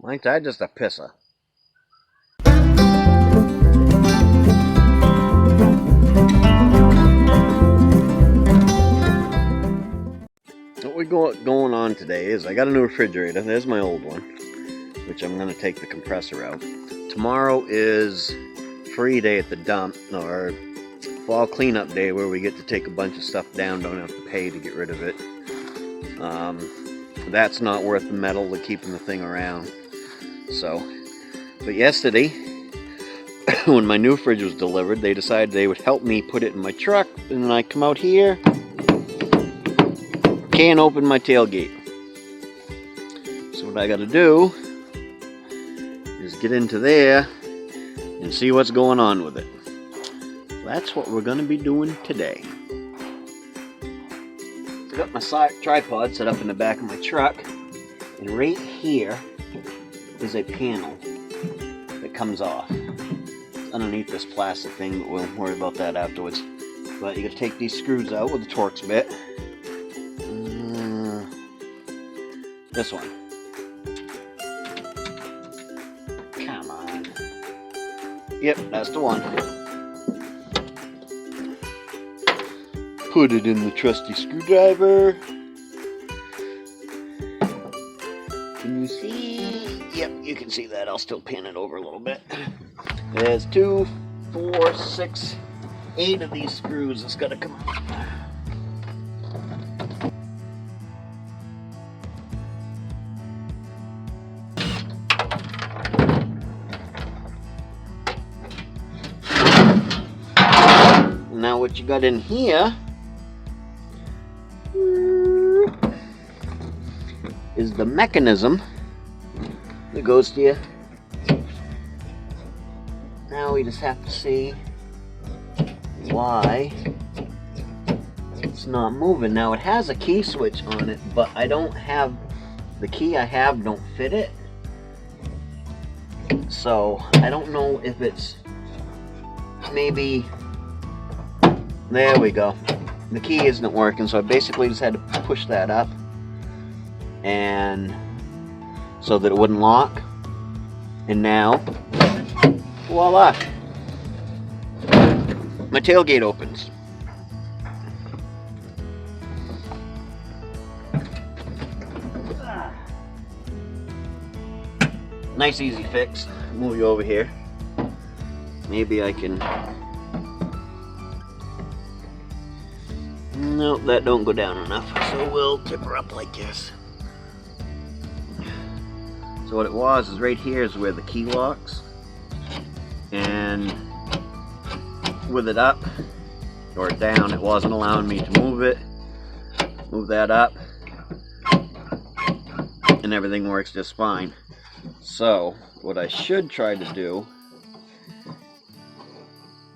Ain't that just a pisser? What we going on today is I got a new refrigerator. There's my old one, which I'm going to take the compressor out. Tomorrow is free day at the dump, or fall cleanup day, where we get to take a bunch of stuff down, don't have to pay to get rid of it. That's not worth the metal to keeping the thing around. So, but yesterday, when my new fridge was delivered, they decided they would help me put it in my truck, and then I come out here, can't open my tailgate. So what I gotta do is get into there and see what's going on with it. That's what we're gonna be doing today. I got my tripod set up in the back of my truck, and right here is a panel that comes off. It's underneath this plastic thing, but we'll worry about that afterwards. But you gotta take these screws out with the Torx bit. This one. Come on. Yep, that's the one. Put it in the trusty screwdriver. Can you see? Yep, you can see that. I'll still pan it over a little bit. There's 2, 4, 6, 8 of these screws that's gotta come out. Now what you got in here is the mechanism that goes to you. Now we just have to see why it's not moving. Now it has a key switch on it, but I don't have, the key I have don't fit it. So I don't know if it's maybe, there we go. The key isn't working, so I basically just had to push that up, and so that it wouldn't lock. And now, voila, my tailgate opens. Nice easy fix. Move you over here. Maybe I can. Nope, that don't go down enough, so we'll tip her up like this. So what it was is right here is where the key locks, and with it up or down, it wasn't allowing me to move it. Move that up, and everything works just fine. So what I should try to do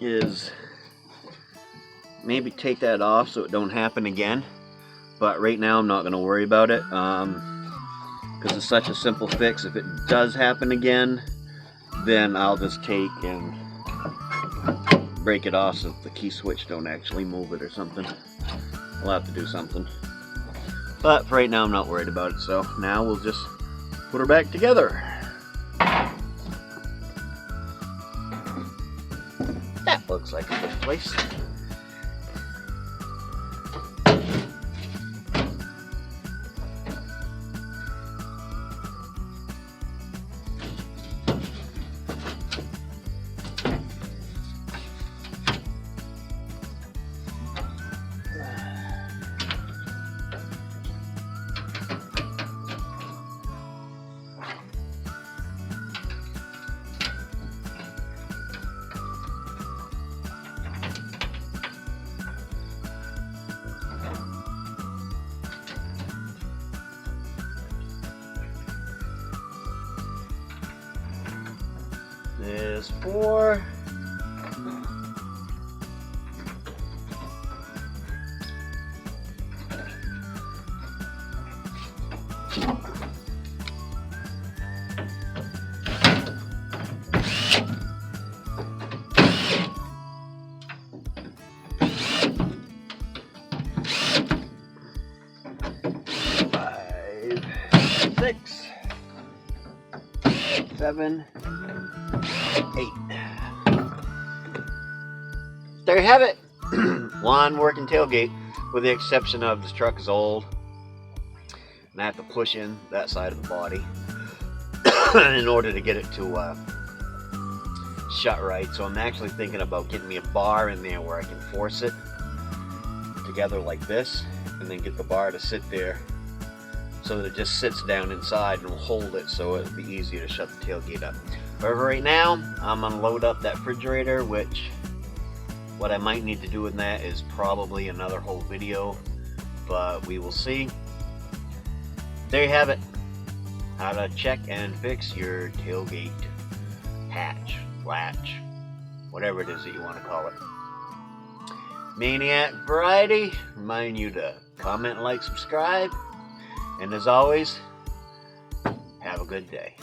is maybe take that off so it don't happen again, but right now I'm not going to worry about it because it's such a simple fix. If it does happen again, then I'll just take and break it off so the key switch don't actually move it or something. I'll have to do something, but for right now I'm not worried about it. So now we'll just put her back together. That looks like a good place. There's 4. 7, 8. There you have it. One working tailgate, with the exception of this truck is old and I have to push in that side of the body in order to get it to shut right. So I'm actually thinking about getting me a bar in there where I can force it together like this, and then get the bar to sit there so that it just sits down inside and will hold it, so it'll be easier to shut the tailgate up. However, right now I'm gonna load up that refrigerator, which what I might need to do in that is probably another whole video, but we will see. There you have it. How to check and fix your tailgate hatch, latch, whatever it is that you want to call it. Maine-iac variety. Remind you to comment, like, subscribe, and as always, have a good day.